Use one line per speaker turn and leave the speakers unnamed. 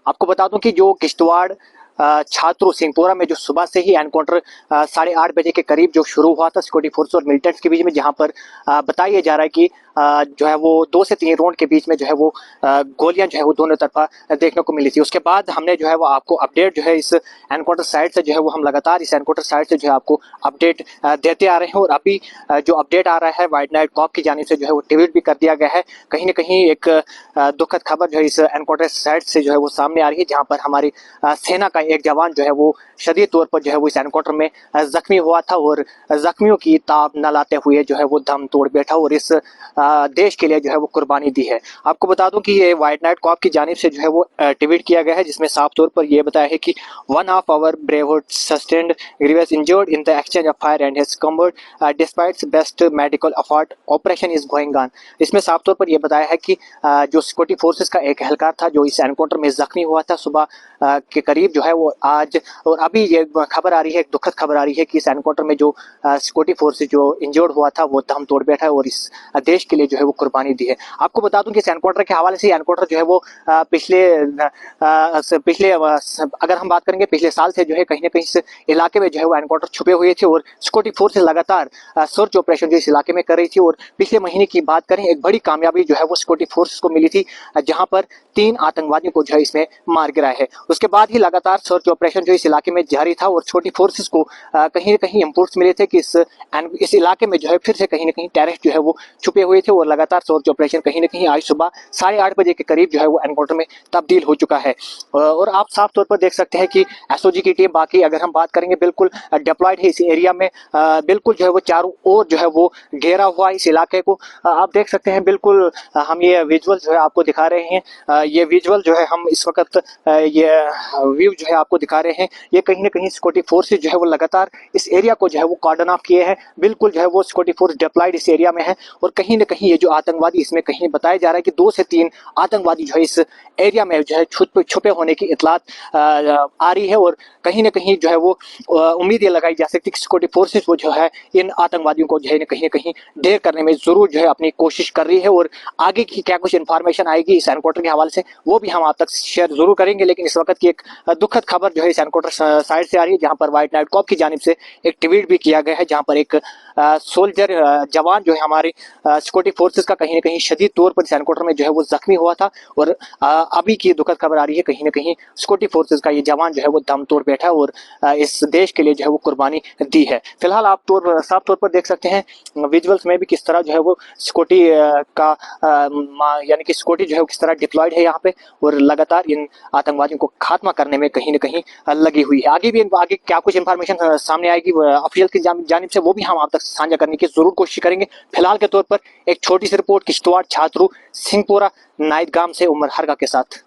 आपको बता दूं कि जो किश्तवाड़ छात्रों सिंहपुरा में जो सुबह से ही एनकाउंटर 8:30 बजे के करीब जो शुरू हुआ था सिक्योरिटी फोर्स और मिलिटेंट्स के बीच में, जहां पर बताया जा रहा है कि जो है वो 2 से 3 राउंड के बीच में जो है वो गोलियां जो है वो दोनों तरफा देखने को मिली थी। उसके बाद हमने जो है वो आपको अपडेट जो है इस एनकाउंटर साइट से जो है वो हम लगातार इस एनकाउंटर साइट से जो है आपको अपडेट देते आ रहे हैं। और अभी जो अपडेट आ रहा है व्हाइट नाइट कॉप की जानिब से जो है वो ट्वीट भी कर दिया गया है। कहीं ना कहीं एक दुखद खबर जो है इस एनकाउंटर साइट से जो है वो सामने आ रही है, जहां पर हमारी सेना का एक जवान जो है वो शदीद तौर पर जो है वो इस एनकाउंटर में जख्मी हुआ था और जख्मियों की ताब न लाते हुए जो है वो दम तोड़ बैठा और इस देश के लिए जो है वो कुर्बानी दी है। आपको बता दूं कि ये व्हाइट नाइट कॉप की जानिब से जो है वो ट्वीट किया गया है, जिसमें साफ तौर पर यह बताया है कि one of our braveheart sustained grievous injured in the exchange of fire and has succumbed despite best medical effort operation is going on. इसमें साफ तौर पर यह बताया है कि जो सिक्योरिटी फोर्सेस का एक एहलकार था जो इस एनकाउंटर में जख्मी हुआ था सुबह के करीब, जो है वो आज और अभी ये खबर आ रही है, एक दुखद खबर आ रही है कि इस एनकाउंटर में जो सिक्योरिटी फोर्स जो इंजर्ड हुआ था वो दम तोड़ बैठा है और इस देश के लिए जो है वो कुर्बानी दी है। आपको बता दूं कि इस एनकाउंटर के हवाले से एनकाउंटर जो है वो पिछले अगर हम बात करेंगे पिछले साल से जो है कहीं ना कहीं इस इलाके में जो है वो एनकाउंटर छुपे हुए थे और सिक्योरिटी फोर्सेस लगातार सर्च ऑपरेशन जो इस इलाके में कर रही थी। और पिछले महीने की बात करें, एक बड़ी कामयाबी जो है वो सिक्योरिटी फोर्सेस को मिली थी, जहां पर 3 आतंकवादियों को जो है इसमें मार गिराया है। उसके बाद ही लगातार सर्च ऑपरेशन जो इस इलाके में जारी था और सिक्योरिटी फोर्सेस को कहीं ना कहीं इंपुट्स मिले थे कि इस इलाके में जो है फिर से कहीं ना कहीं टेररिस्ट जो है वो छुपे हुए थे और लगातार सर्च ऑपरेशन कहीं ना कहीं आज सुबह 8:30 बजे के करीब जो है वो एनकाउंटर में तब्दील हो चुका है। और आप साफ तौर पर देख सकते हैं कि एसओजी की टीम, बाकी अगर हम बात करेंगे, बिल्कुल डिप्लॉयड है इस एरिया में। बिल्कुल जो है वो चारों ओर जो है वो घेरा हुआ इस इलाके को आप देख सकते हैं। बिल्कुल हम ये विजुअल जो है आपको दिखा रहे हैं, ये विजुअल जो है हम इस वक्त ये व्यू जो है आपको दिखा रहे हैं। ये कहीं ना कहीं सिक्योरिटी फोर्सेस जो है वो लगातार इस एरिया को जो है वो कॉर्डन ऑफ किए हैं। बिल्कुल जो है वो सिक्योरिटी फोर्स डिप्लॉयड इस एरिया में है और कहीं ना कहीं ये जो आतंकवादी, इसमें कहीं बताया जा रहा है कि 2 से 3 आतंकवादी जो है इस एरिया में जो है छुपे होने की इतलात आ रही है। और कहीं ना कहीं जो है वो उम्मीद ये लगाई जा सकती है कि सिक्योरिटी फोर्सेस वो जो है इन आतंकवादियों को जो है कहीं ना कहीं ढेर करने में जरूर जो है अपनी कोशिश कर रही है। और आगे की क्या कुछ इन्फॉर्मेशन आएगी इस एनकाउंटर के हवाले से वो भी हम आप तक शेयर जरूर करेंगे। लेकिन इस वक्त की एक दुखद खबर जो है इस एनकाउंटर साइड से आ रही है, जहां पर व्हाइट नाइट कॉप की जानिब से एक ट्वीट भी किया गया है, जहां पर एक सोल्जर जवान जो है हमारे सिक्योरिटी फोर्सेस का कहीं ना कहीं शदीद तौर पर इस एनकाउंटर में जो है वो जख्मी हुआ था। और अभी की दुखद खबर आ रही है, कहीं ना कहीं सिक्योरिटी फोर्सेस का ये जवान जो है वो दम तोड़ बैठा है और इस देश के लिए जो है वो कुर्बानी दी है। फिलहाल आप साफ तौर पर देख सकते हैं विजुअल्स में भी किस तरह जो है वो सिक्योरिटी का यानी कि सिक्योरिटी जो है किस तरह डिप्लॉयड है यहाँ पे और लगातार इन आतंकवादियों को खात्मा करने में कहीं ना कहीं लगी हुई है। आगे क्या कुछ इन्फॉर्मेशन सामने आएगी ऑफिशियल की जानिब से वो भी हम आप तक साझा करने की जरूर कोशिश करेंगे। फिलहाल के तौर पर एक छोटी सी रिपोर्ट किश्तवाड़ छात्रों सिंहपुरा नाइट गाम से उमर हरगा के साथ।